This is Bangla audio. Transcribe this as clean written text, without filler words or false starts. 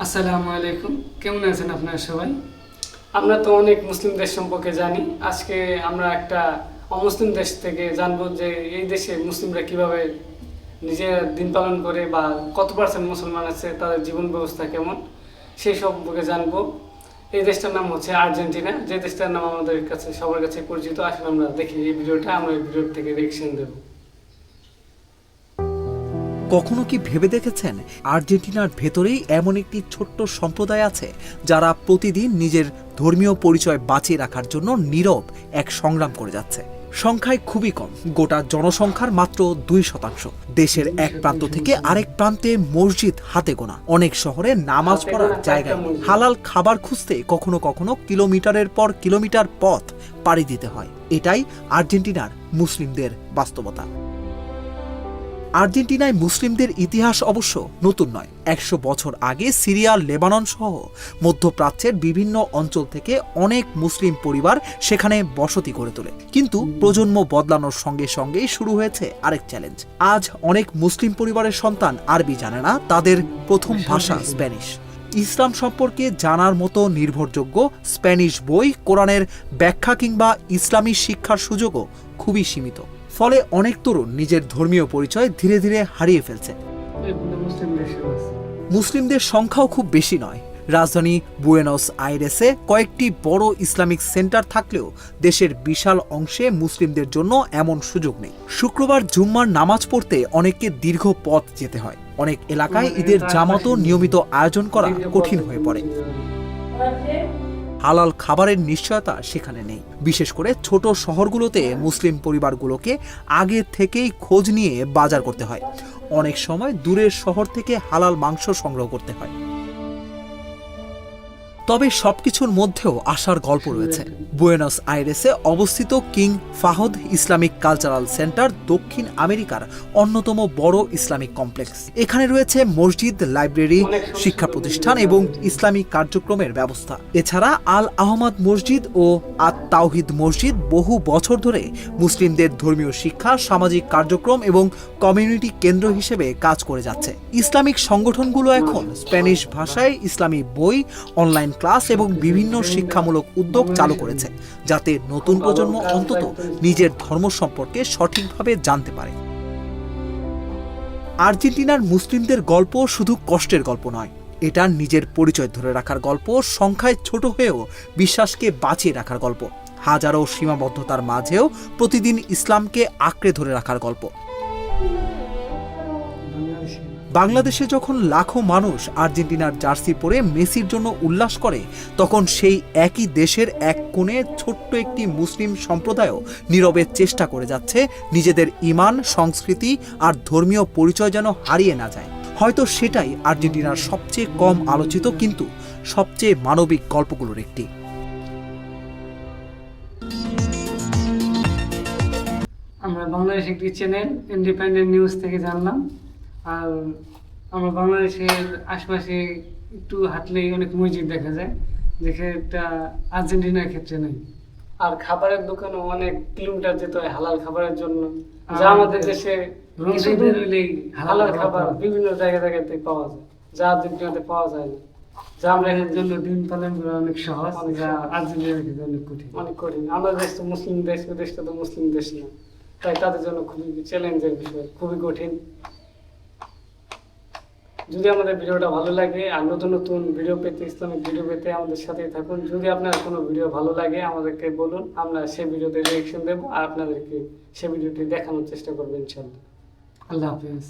আসসালামু আলাইকুম, কেমন আছেন আপনারা সবাই? আমরা তো অনেক মুসলিম দেশ সম্পর্কে জানি। আজকে আমরা একটা অমুসলিম দেশ থেকে জানবো যে এই দেশে মুসলিমরা কিভাবে নিজের দিন পালন করে বা কত পার্সেন্ট মুসলমান আছে, তাদের জীবন ব্যবস্থা কেমন, সেই সম্পর্কে জানবো। এই দেশটার নাম হচ্ছে আর্জেন্টিনা, যে দেশটার নাম আমাদের কাছে সবার কাছে পরিচিত। আসলে আমরা দেখি এই ভিডিওটা, আমরা এই ভিডিও থেকে রিয়েকশন দেবো। কখনো কি ভেবে দেখেছেন আর্জেন্টিনার ভেতরেই এমন একটি ছোট্ট সম্প্রদায় আছে যারা প্রতিদিন নিজের ধর্মীয় পরিচয় বাঁচিয়ে রাখার জন্য নীরব এক সংগ্রাম করে যাচ্ছে। সংখ্যায় খুবই কম, গোটা জনসংখ্যার মাত্র 2%। দেশের এক প্রান্ত থেকে আরেক প্রান্তে মসজিদ হাতে গোনা, অনেক শহরে নামাজ পড়ার জায়গা নেই। হালাল খাবার খুঁজতে কখনো কখনো কিলোমিটারের পর কিলোমিটার পথ পাড়ি দিতে হয়। এটাই আর্জেন্টিনার মুসলিমদের বাস্তবতা। আর্জেন্টিনায় মুসলিমদের ইতিহাস অবশ্য নতুন নয়। 100 বছর আগে সিরিয়া, লেবানন সহ মধ্যপ্রাচ্যের বিভিন্ন অঞ্চল থেকে অনেক মুসলিম পরিবার সেখানে বসতি গড়ে তোলে। কিন্তু প্রজন্ম বদলানোর সঙ্গে সঙ্গেই শুরু হয়েছে আরেক চ্যালেঞ্জ। আজ অনেক মুসলিম পরিবারের সন্তান আরবি জানে না, তাদের প্রথম ভাষা স্প্যানিশ। ইসলাম সম্পর্কে জানার মতো নির্ভরযোগ্য স্প্যানিশ বই, কোরআনের ব্যাখ্যা কিংবা ইসলামী শিক্ষার সুযোগও খুবই সীমিত। ফলে অনেক তরুণ নিজের ধর্মীয় পরিচয় ধীরে ধীরে হারিয়ে ফেলছে। মুসলিমদের সংখ্যাও খুব বেশি নয়। রাজধানী বুয়েনোস আইরেসে কয়েকটি বড় ইসলামিক সেন্টার থাকলেও দেশের বিশাল অংশে মুসলিমদের জন্য এমন সুযোগ নেই। শুক্রবার জুম্মার নামাজ পড়তে অনেককে দীর্ঘ পথ যেতে হয়। অনেক এলাকায় ঈদের জামাতও নিয়মিত আয়োজন করা কঠিন হয়ে পড়ে। হালাল খাবারের নিশ্চয়তা সেখানে নেই। বিশেষ করে ছোট শহরগুলোতে মুসলিম পরিবারগুলোকে আগে থেকেই খোঁজ নিয়ে বাজার করতে হয়। অনেক সময় দূরের শহর থেকে হালাল মাংস সংগ্রহ করতে হয়। তবে সবকিছুর মধ্যেও আশার গল্প রয়েছে। বুয়েনোস আইরেসে অবস্থিত কিং ফাহদ ইসলামিক কালচারাল সেন্টার দক্ষিণ আমেরিকার অন্যতম বড় ইসলামিক কমপ্লেক্স। এখানে রয়েছে মসজিদ, লাইব্রেরি, শিক্ষা প্রতিষ্ঠান এবং ইসলামিক কার্যক্রমের ব্যবস্থা। এছাড়া আল আহমদ মসজিদ ও আত তাওহিদ মসজিদ বহু বছর ধরে মুসলিমদের ধর্মীয় শিক্ষা, সামাজিক কার্যক্রম এবং কমিউনিটি কেন্দ্র হিসেবে কাজ করে যাচ্ছে। ইসলামিক সংগঠনগুলো এখন স্প্যানিশ ভাষায় ইসলামী বই, অনলাইন ক্লাস এবং বিভিন্ন শিক্ষামূলক উদ্যোগ চালু করেছে, যাতে নতুন প্রজন্ম অন্তত নিজের ধর্ম সম্পর্কে সঠিকভাবে জানতে পারে। আর্জেন্টিনার মুসলিমদের গল্প শুধু কষ্টের গল্প নয়, এটা নিজের পরিচয় ধরে রাখার গল্প, সংখ্যায় ছোট হয়েও বিশ্বাসকে বাঁচিয়ে রাখার গল্প, হাজারো সীমাবদ্ধতার মাঝেও প্রতিদিন ইসলামকে আঁকড়ে ধরে রাখার গল্প। বাংলাদেশে যখন লাখো মানুষ আর্জেন্টিনার জার্সি পরে মেসির জন্য উল্লাস করে, তখন সেই একই দেশের এক কোণে ছোট্ট একটি মুসলিম সম্প্রদায়ও নীরবে চেষ্টা করে যাচ্ছে নিজেদের ঈমান, সংস্কৃতি আর ধর্মীয় পরিচয় যেন হারিয়ে না যায়। হয়তো সেটাই আর্জেন্টিনার সবচেয়ে কম আলোচিত কিন্তু সবচেয়ে মানবিক গল্পগুলোর একটি। আমরা বাংলাদেশ একটি চ্যানেল ইন্ডিপেন্ডেন্ট নিউজ থেকে জানলাম। আর আমরা বাংলাদেশের আশপাশে একটু হাঁটলেই অনেক মসজিদ দেখা যায়, দেখে একটা আর্জেন্টিনার ক্ষেত্রে নেই। আর খাবারের দোকানও অনেক কিলোমিটার যেতে হয় হালাল খাবারের জন্য, যা আমাদের দেশে হালাল খাবার বিভিন্ন জায়গাতে পাওয়া যায়, যা আর্জেন্টিনাতে পাওয়া যায় না। যা আমরা এর জন্য দিন পালন করা অনেক সহজ, যা আর্জেন্টিনার ক্ষেত্রে অনেক কঠিন। আমাদের দেশ তো মুসলিম দেশ, ওই দেশটা তো মুসলিম দেশ না, তাই তাদের জন্য খুবই চ্যালেঞ্জের বিষয়, খুবই কঠিন। যদি আমাদের ভিডিওটা ভালো লাগে আর নতুন নতুন ভিডিও পেতে, ইসলামিক ভিডিও পেতে আমাদের সাথেই থাকুন। যদি আপনার কোনো ভিডিও ভালো লাগে আমাদেরকে বলুন, আমরা সেই ভিডিওতে রিঅ্যাকশন দেবো আর আপনাদেরকে সেই ভিডিওটি দেখানোর চেষ্টা করবো ইনশাআল্লাহ। আল্লাহ হাফেজ।